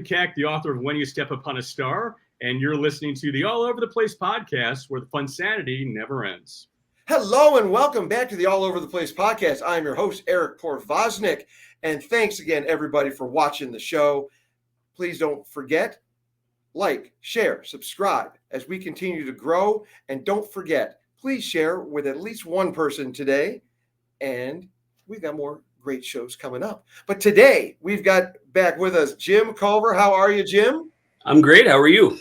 Keck, the author of When You Step Upon a Star, and you're listening to the All Over the Place podcast, where the funsanity never ends. Hello and welcome back to the All Over the Place podcast. I'm your host, Eric Porvoznik, and thanks again, everybody, for watching the show. Please don't forget, like, share, subscribe as we continue to grow, and don't forget, please share with at least one person today, and we've got more great shows coming up. But today, we've got back with us Jim Culver. How are you, Jim? I'm great. How are you?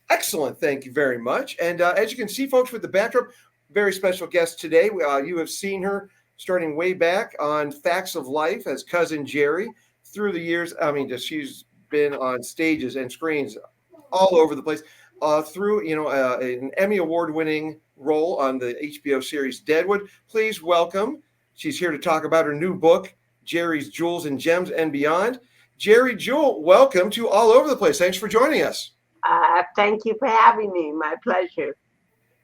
Excellent. Thank you very much. And as you can see, folks, with the backdrop, very special guest today. You have seen her starting way back on Facts of Life as Cousin Geri through the years. I mean, she's been on stages and screens all over the place through, an Emmy Award-winning role on the HBO series Deadwood. Please welcome. She's here to talk about her new book, Geri's Jewels and Gems and Beyond. Geri Jewell, welcome to All Over the Place. Thanks for joining us. Thank you for having me. My pleasure.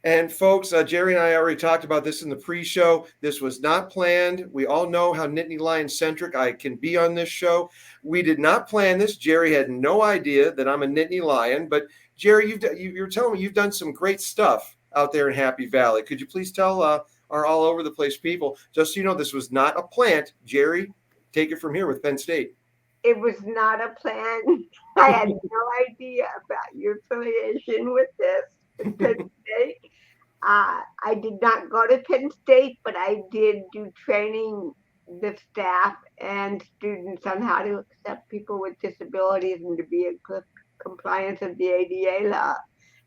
And folks, Geri and I already talked about this in the pre-show. This was not planned. We all know how Nittany Lion-centric I can be on this show. We did not plan this. Geri had no idea that I'm a Nittany Lion. But Geri, you're telling me you've done some great stuff out there in Happy Valley. Could you please tell our All Over the Place people, just so you know, this was not a plant. Geri, take it from here with Penn State. It was not a plan. I had no idea about your affiliation with this. Penn State. I did not go to Penn State, but I did do training the staff and students on how to accept people with disabilities and to be in compliance of the ADA law.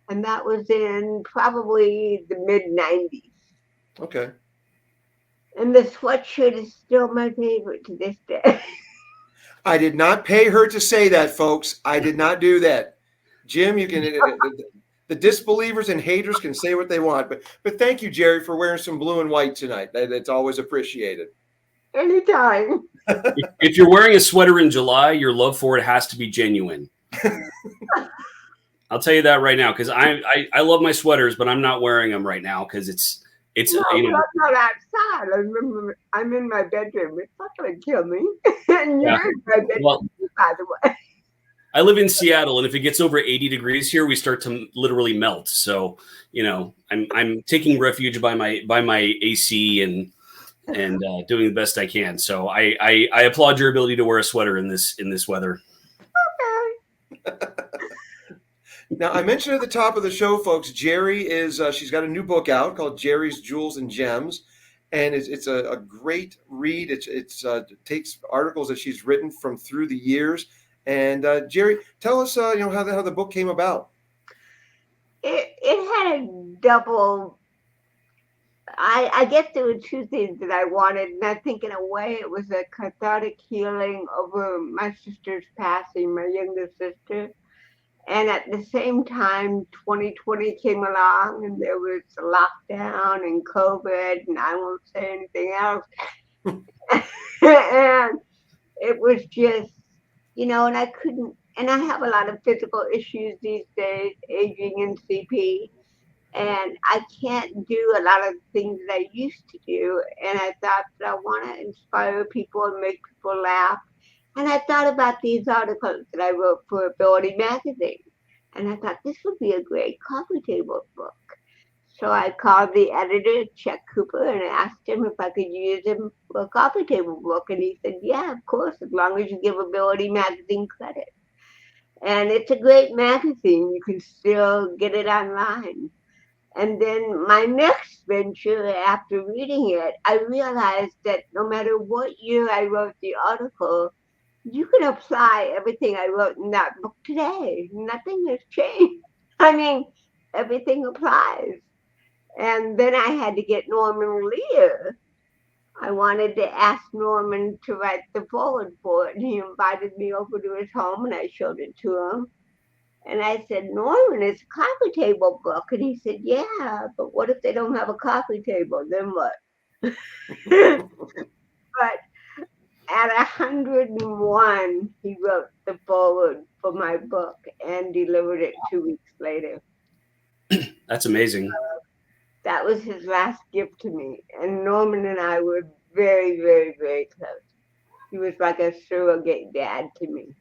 And that was in probably the mid-90s. Okay. And the sweatshirt is still my favorite to this day. I did not pay her to say that, folks. I did not do that. Jim, you can... The disbelievers and haters can say what they want, but thank you, Geri, for wearing some blue and white tonight. That's always appreciated. Anytime. If you're wearing a sweater in July, your love for it has to be genuine. I'll tell you that right now, because I love my sweaters, but I'm not wearing them right now because it's no, I'm not outside. I'm in my bedroom. It's not going to kill me. And you're in my bedroom, by the way. I live in Seattle, and if it gets over 80 degrees here, we start to literally melt. So, I'm taking refuge by my AC and doing the best I can. So I applaud your ability to wear a sweater in this weather. Okay. Now, I mentioned at the top of the show, folks, Geri she's got a new book out called Geri's Jewels and Gems. And it's a great read. It takes articles that she's written from through the years. And Geri, tell us, how the book came about. It had a double. I guess there were two things that I wanted, and I think in a way it was a cathartic healing over my sister's passing, my younger sister. And at the same time, 2020 came along, and there was a lockdown and COVID, and I won't say anything else. And it was just. And I couldn't, and I have a lot of physical issues these days, aging and CP, and I can't do a lot of things that I used to do. And I thought that I want to inspire people and make people laugh. And I thought about these articles that I wrote for Ability Magazine. And I thought this would be a great coffee table book. So I called the editor, Chuck Cooper, and asked him if I could use him for a coffee table book. And he said, yeah, of course, as long as you give Ability Magazine credit. And it's a great magazine. You can still get it online. And then my next venture, after reading it, I realized that no matter what year I wrote the article, you can apply everything I wrote in that book today. Nothing has changed. I mean, everything applies. And then I had to get Norman Lear. I wanted to ask Norman to write the foreword for it. And he invited me over to his home, and I showed it to him. And I said, Norman, it's a coffee table book. And he said, yeah, but what if they don't have a coffee table? Then what? But at 101, he wrote the foreword for my book and delivered it 2 weeks later. That's amazing. That was his last gift to me. And Norman and I were very, very, very close. He was like a surrogate dad to me.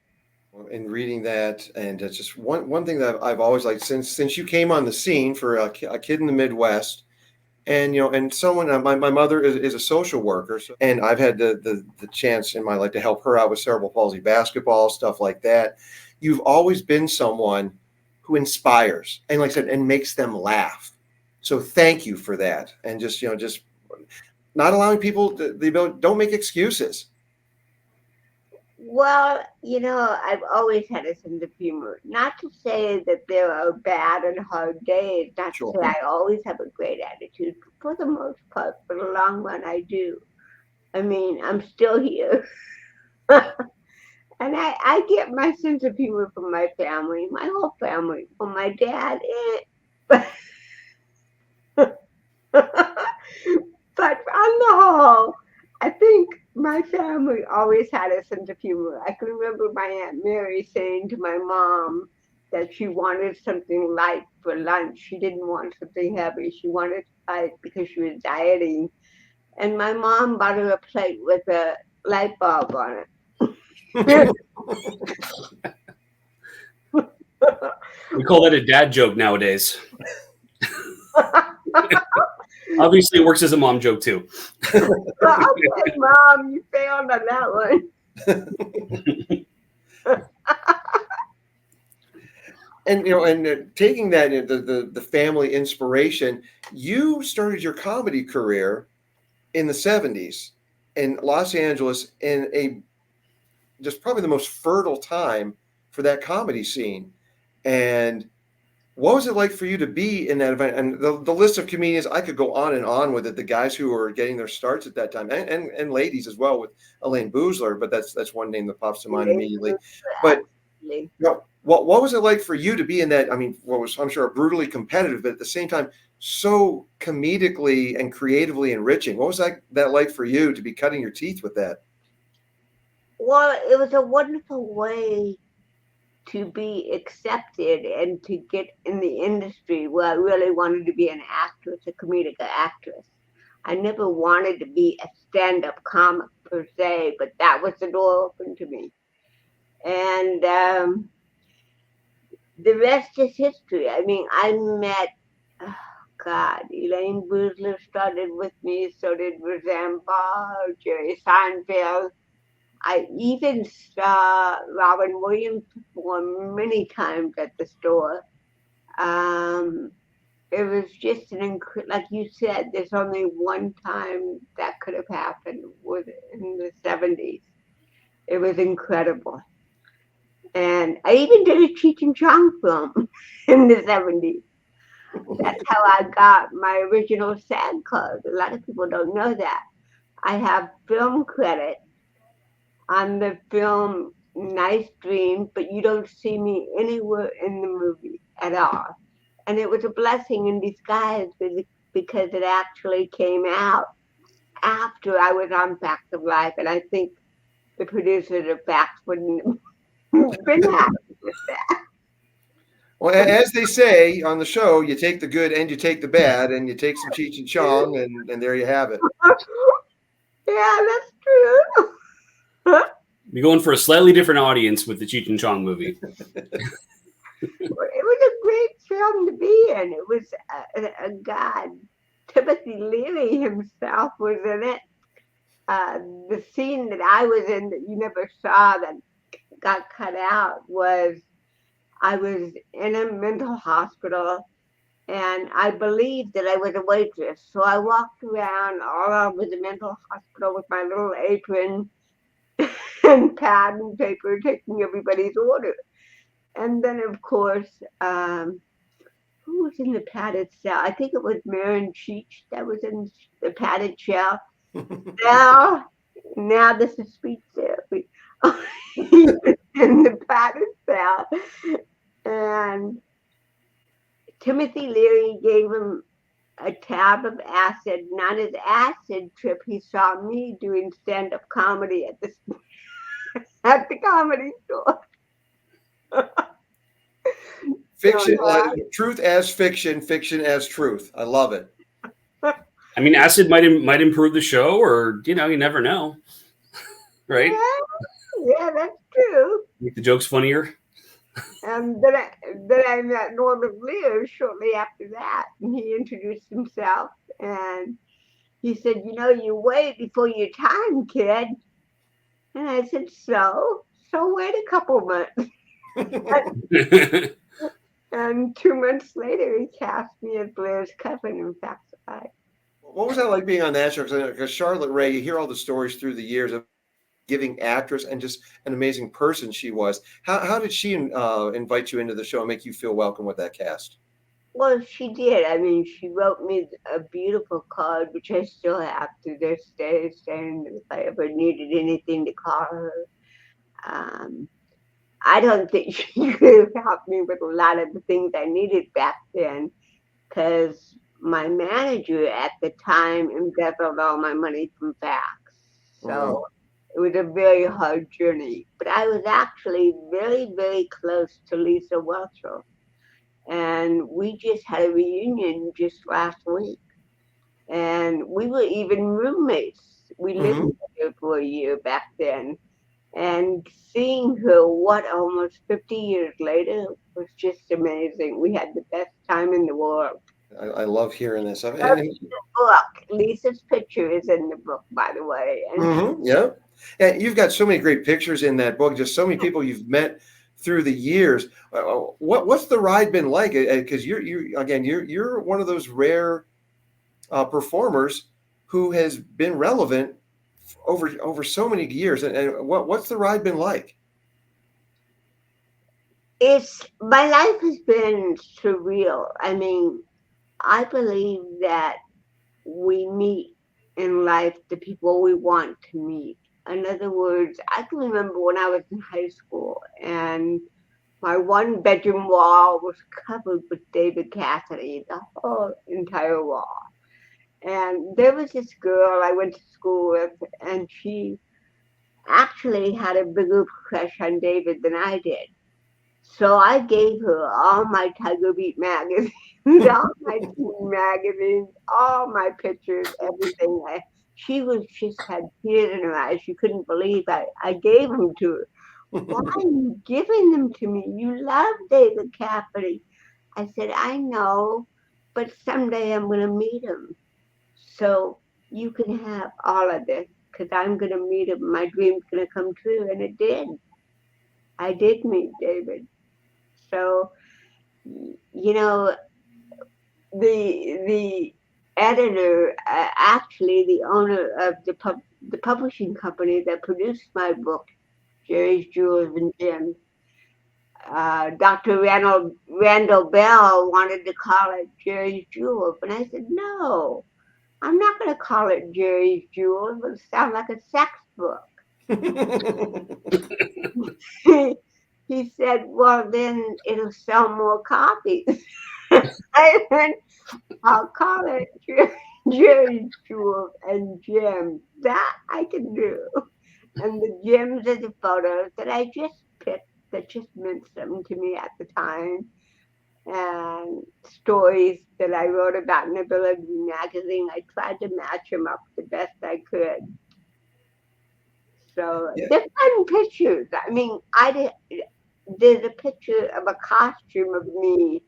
In reading that, and it's just one thing that I've always liked since you came on the scene for a kid in the Midwest, and and someone my mother is a social worker, and I've had the chance in my life to help her out with cerebral palsy basketball, stuff like that. You've always been someone who inspires, and like I said, and makes them laugh. So thank you for that, and just not allowing people the ability. Don't make excuses. Well, I've always had a sense of humor. Not to say that there are bad and hard days, not Sure. to say I always have a great attitude. For the most part, for the long run, I do. I mean, I'm still here. And I get my sense of humor from my family, my whole family, from my dad. But on the whole, I think my family always had a sense of humor. I can remember my Aunt Mary saying to my mom that she wanted something light for lunch. She didn't want something heavy. She wanted light because she was dieting. And my mom bought her a plate with a light bulb on it. We call that a dad joke nowadays. Obviously, it works as a mom joke too. Well, okay, Mom, you failed on that one. And taking that the family inspiration, you started your comedy career in the 70s in Los Angeles, in a just probably the most fertile time for that comedy scene. And what was it like for you to be in that event? And the list of comedians, I could go on and on with it. The guys who were getting their starts at that time, and ladies as well, with Elaine Boozler, but that's one name that pops to mind immediately. But what was it like for you to be in that? I mean, what was, I'm sure, brutally competitive, but at the same time, so comedically and creatively enriching. What was that like for you to be cutting your teeth with that? Well, it was a wonderful way to be accepted and to get in the industry where I really wanted to be an actress, a comedic actress. I never wanted to be a stand-up comic per se, but that was the door open to me. And the rest is history. I mean, I met, Elaine Boozler started with me, so did Roseanne Barr, Jerry Seinfeld. I even saw Robin Williams perform many times at the store. It was just like you said, there's only one time that could have happened, was in the 70s. It was incredible. And I even did a Cheech and Chong film in the 70s. That's how I got my original SAG card. A lot of people don't know that. I have film credit on the film Nice Dream, but you don't see me anywhere in the movie at all. And it was a blessing in disguise because it actually came out after I was on Facts of Life. And I think the producers of Facts wouldn't have been happy with that. Well, as they say on the show, you take the good and you take the bad, and you take some Cheech and Chong, and there you have it. Yeah, that's true. We're going for a slightly different audience with the Cheech and Chong movie. It was a great film to be in. It was a god. Timothy Leary himself was in it. The scene that I was in that you never saw that got cut out was I was in a mental hospital, and I believed that I was a waitress. So I walked around all over the mental hospital with my little apron and pad and paper, taking everybody's order. And then, of course, who was in the padded cell? I think it was Marin Cheech that was in the padded cell. Now this is speech therapy. He was in the padded cell. And Timothy Leary gave him a tab of acid. And on his acid trip, he saw me doing stand-up comedy at the comedy store. Fiction, truth as fiction, fiction as truth. I love it. I mean, acid might improve the show, or you never know, right? Yeah, that's true. Make the jokes funnier. And then I met Norman Lear shortly after that, and he introduced himself, and he said, "You know, you wait before your time, kid." And I said, "So wait a couple months." And 2 months later, he cast me as Blair's cousin in Facts of Life. What was that like being on that show? Because Charlotte Rae, you hear all the stories through the years of giving actress and just an amazing person she was. How did she invite you into the show and make you feel welcome with that cast? Well, she did. I mean, she wrote me a beautiful card, which I still have to this day, saying that if I ever needed anything to call her. Um, I don't think she could have helped me with a lot of the things I needed back then, because my manager at the time embezzled all my money from Fax. So it was a very hard journey. But I was actually very, very close to Lisa Whelchel. And we just had a reunion just last week. And we were even roommates. We lived together for a year back then. And seeing her, almost 50 years later, was just amazing. We had the best time in the world. I love hearing this. Book. Lisa's picture is in the book, by the way. And yeah. And you've got so many great pictures in that book, just so many people you've met through the years. What's the ride been like? Because you're one of those rare performers who has been relevant over so many years. And what's the ride been like? My life has been surreal. I mean, I believe that we meet in life the people we want to meet. In other words, I can remember when I was in high school and my one bedroom wall was covered with David Cassidy, the whole entire wall. And there was this girl I went to school with, and she actually had a bigger crush on David than I did. So I gave her all my Tiger Beat magazines, all my teen magazines, all my pictures, everything. She was just had tears in her eyes. She couldn't believe I gave them to her. Why are you giving them to me? You love David Cassidy. I said, I know, but someday I'm going to meet him. So you can have all of this because I'm going to meet him. My dream's going to come true. And it did. I did meet David. So, you know, the editor, actually the owner of the publishing company that produced my book, Geri Jewell and Jim, Dr. Randall Bell wanted to call it Geri Jewell, but I said, no, I'm not going to call it Geri Jewell. It would sound like a sex book. He said, well, then it'll sell more copies. I said, I'll call it Geri Jewell and Jim. That I can do. And the gems are the photos that I just picked that just meant something to me at the time. And stories that I wrote about in Ability magazine. I tried to match them up the best I could. So they're fun pictures. I mean, there's a picture of a costume of me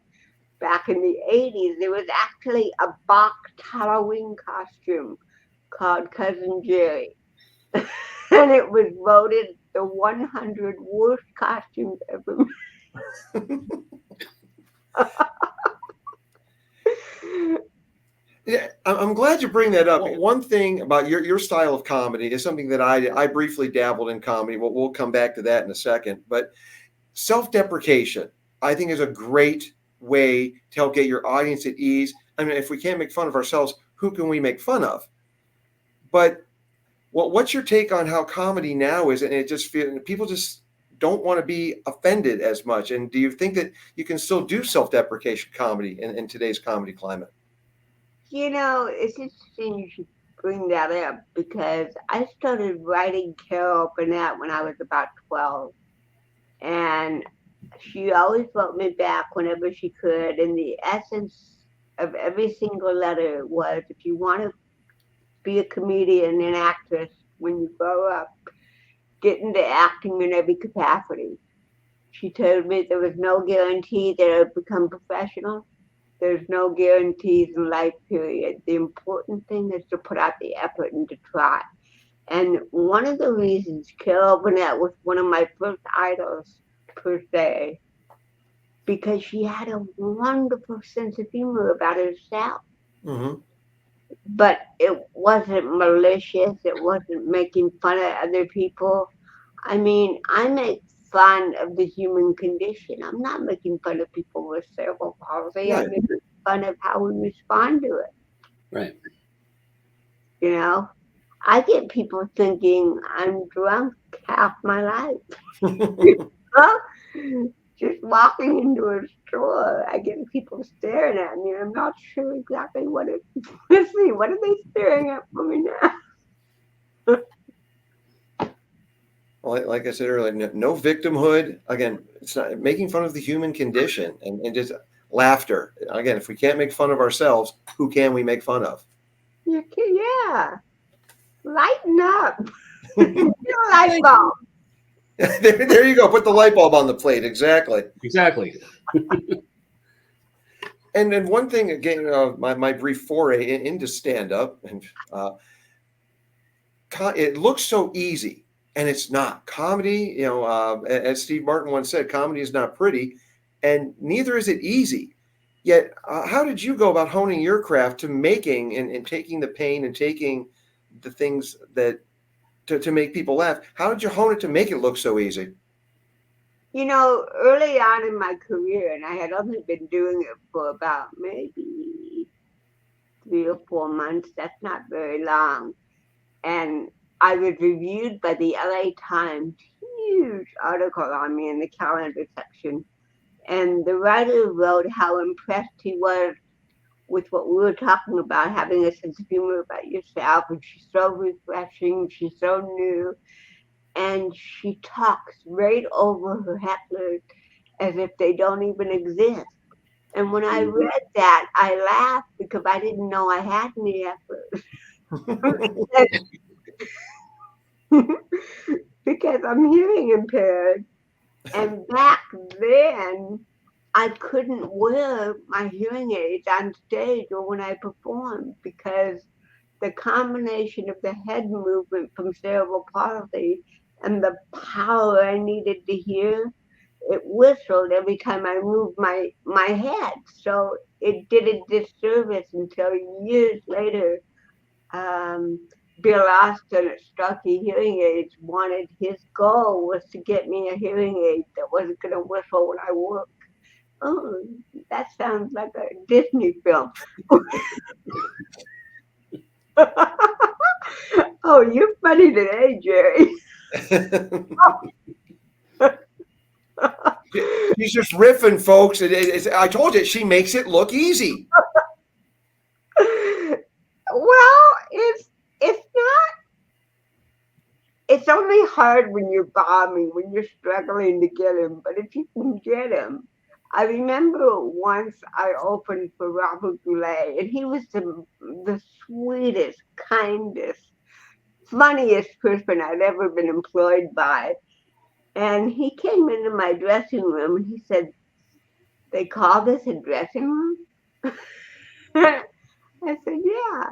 back in the 80s. There was actually a boxed Halloween costume called Cousin Geri. And it was voted the 100 worst costumes ever made. Yeah, I'm glad you bring that up. One thing about your style of comedy is something that I briefly dabbled in comedy. We'll come back to that in a second. But self-deprecation, I think, is a great way to help get your audience at ease. I mean, if we can't make fun of ourselves, who can we make fun of? But what's your take on how comedy now is? And it just feels people just don't want to be offended as much. And do you think that you can still do self-deprecation comedy in today's comedy climate? You know, it's interesting you should bring that up because I started writing Carol Burnett when I was about 12. And she always wrote me back whenever she could. And the essence of every single letter was, if you want to be a comedian and actress when you grow up, get into acting in every capacity. She told me there was no guarantee that I would become professional. There's no guarantees in life, period. The important thing is to put out the effort and to try. And one of the reasons Carol Burnett was one of my first idols, per se, because she had a wonderful sense of humor about herself. Mm-hmm. But it wasn't malicious. It wasn't making fun of other people. I mean, I make fun of the human condition. I'm not making fun of people with cerebral palsy. Right. I'm making fun of how we respond to it. Right. You know, I get people thinking I'm drunk half my life. Huh? Just walking into a store, I get people staring at me. I'm not sure exactly what it. Let's see, what are they staring at for me now? Well, like I said earlier, no victimhood. Again, it's not making fun of the human condition and just laughter. Again, if we can't make fun of ourselves, who can we make fun of? Yeah, lighten up. Get a light bulb. There you go. Put the light bulb on the plate. Exactly. Exactly. And then one thing again, my brief foray into stand up, and it looks so easy, and it's not. Comedy, as Steve Martin once said, comedy is not pretty, and neither is it easy. Yet, how did you go about honing your craft to making and taking the pain and taking the things that to make people laugh? How did you hone it to make it look so easy? You know, early on in my career, and I had only been doing it for about maybe 3 or 4 months. That's not very long. And I was reviewed by the LA Times, huge article on me in the calendar section. And the writer wrote how impressed he was with what we were talking about, having a sense of humor about yourself. And she's so refreshing, she's so new. And she talks right over her hecklers as if they don't even exist. And when I read that, I laughed because I didn't know I had any hecklers. Because I'm hearing impaired. And back then, I couldn't wear my hearing aids on stage or when I performed because the combination of the head movement from cerebral palsy and the power I needed to hear, it whistled every time I moved my head. So it did a disservice until years later. Bill Austin at Stucky Hearing Aids wanted, his goal was to get me a hearing aid that wasn't going to whistle when I worked. Oh, that sounds like a Disney film. Oh, you're funny today, Jerry. She's just riffing, folks. I told you, she makes it look easy. Well, it's not. It's only hard when you're bombing, when you're struggling to get him. But if you can get him, I remember once I opened for Robert Goulet, and he was the sweetest, kindest, funniest person I'd ever been employed by. And he came into my dressing room and he said, "They call this a dressing room?" I said, "Yeah.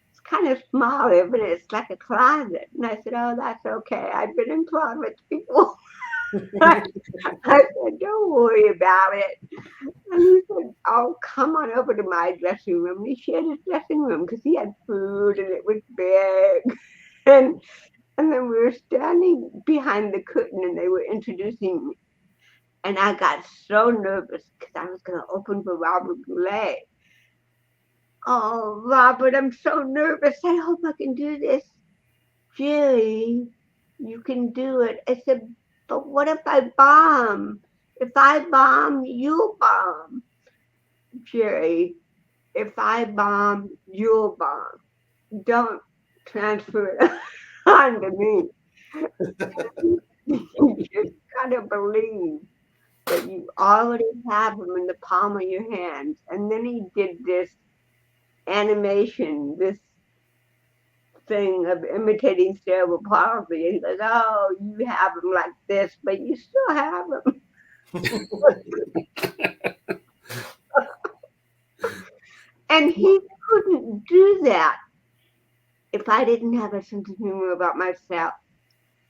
It's kind of small, but it's like a closet." And I said, "Oh, that's okay. I've been in closets before." I said, "Don't worry about it." And he said, "Oh, come on over to my dressing room." And he shared his dressing room because he had food and it was big. And then we were standing behind the curtain and they were introducing me. And I got so nervous because I was going to open for Robert Goulet. "Oh, Robert, I'm so nervous. I hope I can do this." "Jerry, you can do it." I said, "But what if I bomb? If I bomb, you bomb." "Jerry, if I bomb, you'll bomb. Don't transfer it on to me. You just gotta believe that you already have them in the palm of your hands." And then he did this animation, this thing of imitating cerebral palsy. And he goes, "Oh, you have them like this, but you still have them." And he couldn't do that if I didn't have a sense of humor about myself.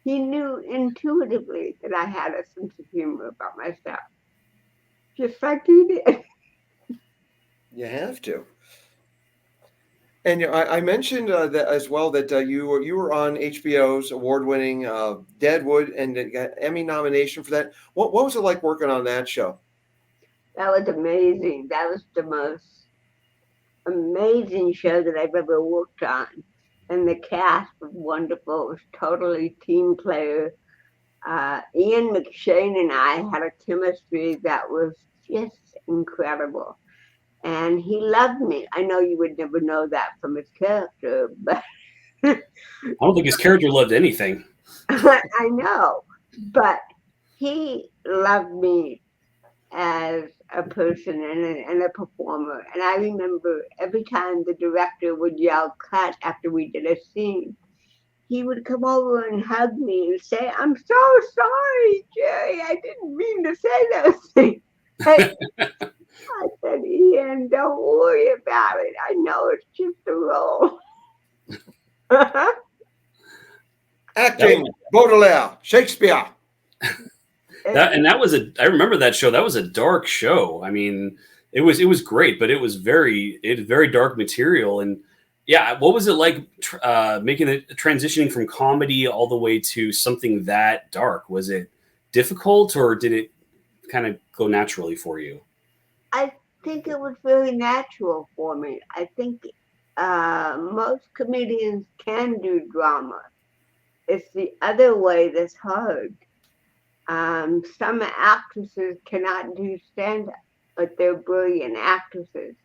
He knew intuitively that I had a sense of humor about myself, just like he did. You have to. And I mentioned that as well that you were on HBO's award-winning Deadwood and got Emmy nomination for that. What was it like working on that show? That was amazing. That was the most amazing show that I've ever worked on. And the cast was wonderful. It was totally team player. Ian McShane and I had a chemistry that was just incredible. And he loved me. I know you would never know that from his character, but I don't think his character loved anything. I know. But he loved me as a person and a performer. And I remember every time the director would yell cut after we did a scene, he would come over and hug me and say, "I'm so sorry, Geri. I didn't mean to say those things." I said, "Ian, don't worry about it. I know it's just a role." Acting, Baudelaire, Shakespeare. I remember that show. That was a dark show. I mean, it was great, but it was very dark material. And yeah, what was it like making it transitioning from comedy all the way to something that dark? Was it difficult, or did it kind of go naturally for you? I think it was very natural for me. I think most comedians can do drama. It's the other way that's hard. Some actresses cannot do stand-up, but they're brilliant actresses.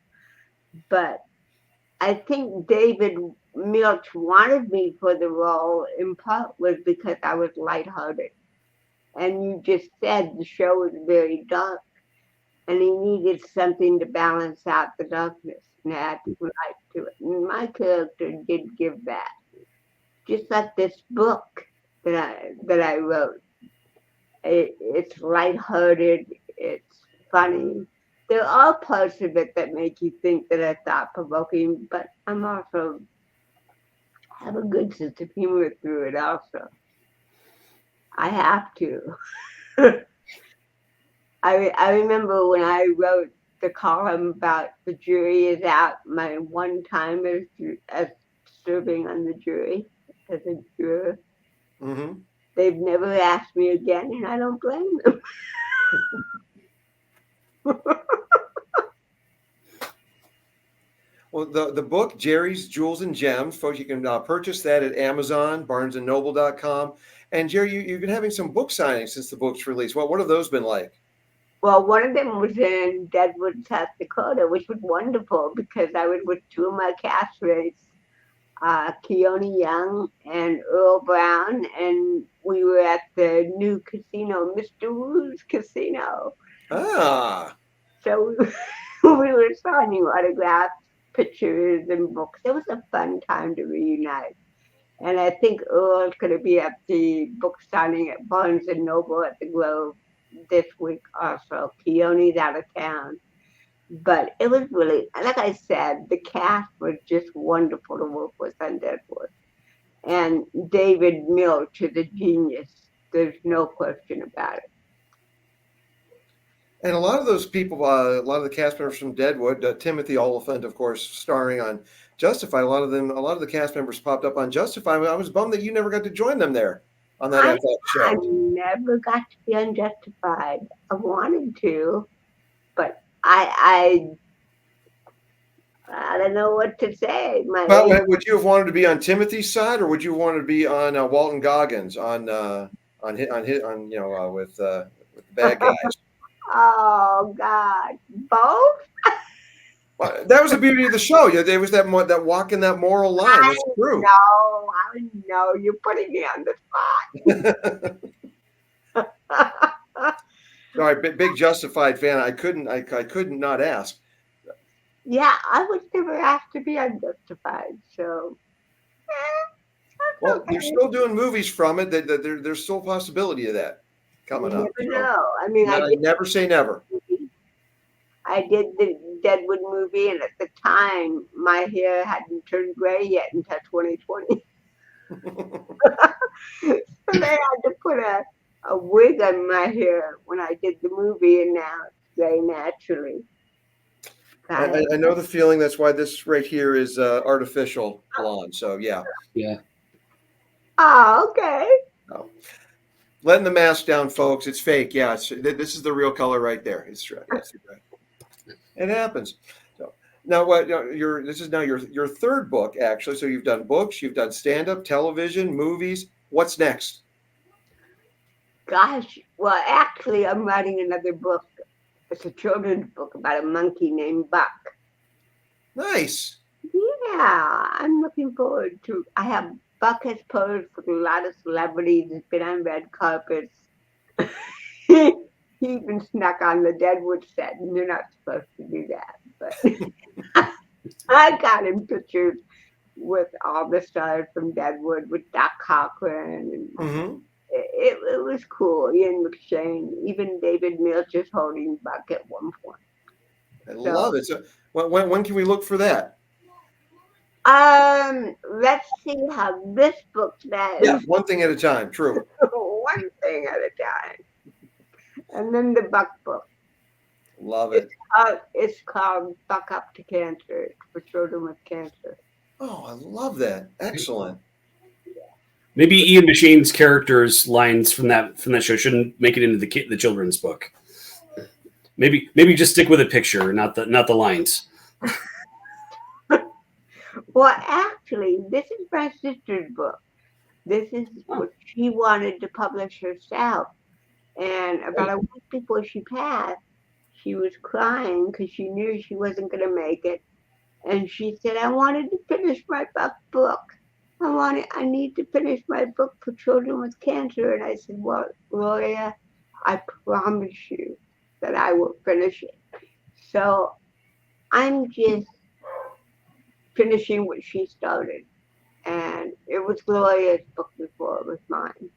But I think David Milch wanted me for the role in part was because I was lighthearted. And you just said the show was very dark, and he needed something to balance out the darkness and add light to it. And my character did give that. Just like this book that I wrote. It's lighthearted, it's funny. There are parts of it that make you think that are thought-provoking, but I'm also have a good sense of humor through it also. I have to. I remember when I wrote the column about the jury is out, my one time as serving on the jury as a juror. Mm-hmm. They've never asked me again, and I don't blame them. Well, the book, Geri's Jewels and Gems, folks, you can purchase that at Amazon, barnesandnoble.com. And Geri, you've been having some book signings since the book's released. Well, what have those been like? Well, one of them was in Deadwood, South Dakota, which was wonderful because I was with two of my castmates, Keone Young and Earl Brown, and we were at the new casino, Mr. Wu's Casino. Ah. So we were signing autographs, pictures, and books. It was a fun time to reunite. And I think Earl's going to be at the book signing at Barnes and Noble at the Grove this week also. Keone's out of town. But it was really, like I said, the cast was just wonderful to work with on Deadwood. And David Milch is a genius. There's no question about it. And a lot of those people, a lot of the cast members from Deadwood, Timothy Oliphant, of course, starring on Justified. A lot of the cast members popped up on Justified. I was bummed that you never got to join them there on that FX show. I never got to be on Justified. I wanted to, but I don't know what to say. Well, would you have wanted to be on Timothy's side, or would you want to be on Walton Goggins with the bad guys? Oh God, both. Well, that was the beauty of the show. Yeah, there was that walking that moral line. That's true. I know. You're putting me on the spot. All right, big Justified fan. I couldn't not ask. Yeah, I was never asked to be on Justified, so Well, you're still doing movies from it. There's still a possibility of that coming You up. never So, know. I mean, I did never say never. the Deadwood movie, and at the time, my hair hadn't turned gray yet until 2020. So they had to put a wig on my hair when I did the movie, and now it's gray naturally. I know the feeling. That's why this right here is artificial blonde. So yeah. Yeah. Oh, okay. No. Letting the mask down, folks. It's fake. Yeah, this is the real color right there. It's right. Yes, right. It happens. So now, this is now your third book, actually. So you've done books, you've done stand-up, television, movies. What's next? Gosh, well, actually, I'm writing another book. It's a children's book about a monkey named Buck. Nice. Yeah, I'm looking forward to. Buck has posed for a lot of celebrities. He's been on red carpets. He even snuck on the Deadwood set, and you're not supposed to do that. But I got him pictures with all the stars from Deadwood, with Doc Cochran, and Mm-hmm. it was cool. Ian McShane, even David Milch is holding Buck at one point. I love it. So when can we look for that? Let's see how this book does. Yeah, one thing at a time. True. One thing at a time. And then the Buck book. Love it. It's called Buck Up to Cancer. It's for children with cancer. Oh, I love that. Excellent. Maybe Ian McShane's characters lines from that show shouldn't make it into the children's book. Maybe just stick with a picture, not the lines. Well, actually, this is my sister's book. This is what she wanted to publish herself. And about a week before she passed, she was crying because she knew she wasn't going to make it. And she said, I wanted to finish my book. I need to finish my book for children with cancer. And I said, well, Gloria, I promise you that I will finish it. So I'm just finishing what she started. And it was Gloria's book before it was mine.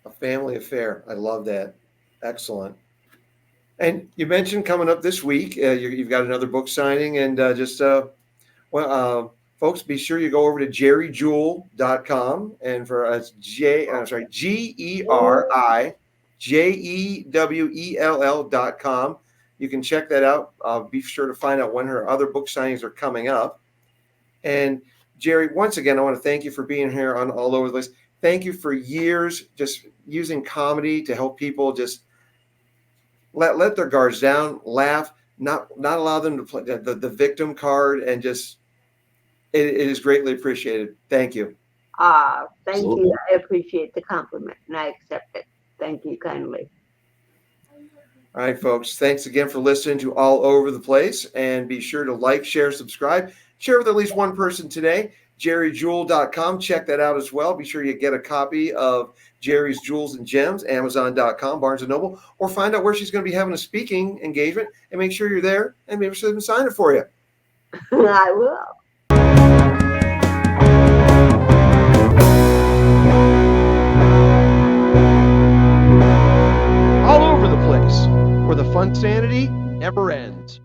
A family affair. I love that. Excellent. And you mentioned coming up this week, you've got another book signing, and folks, be sure you go over to gerijewell.com, and for GeriJewell.com. You can check that out. Be sure to find out when her other book signings are coming up. And Geri, once again, I want to thank you for being here on All Over the Place. Thank you for years just using comedy to help people just let their guards down, laugh, not allow them to play the victim card, and just it is greatly appreciated. Thank you. Thank you. I appreciate the compliment, and I accept it. Thank you kindly. All right, folks. Thanks again for listening to All Over the Place, and be sure to like, share, subscribe, share with at least one person today. GeriJewell.com. Check that out as well. Be sure you get a copy of Geri's Jewels and Gems, Amazon.com, Barnes & Noble, or find out where she's going to be having a speaking engagement, and make sure you're there, and maybe she'll even sign it for you. I will. All Over the Place, where the fun sanity never ends.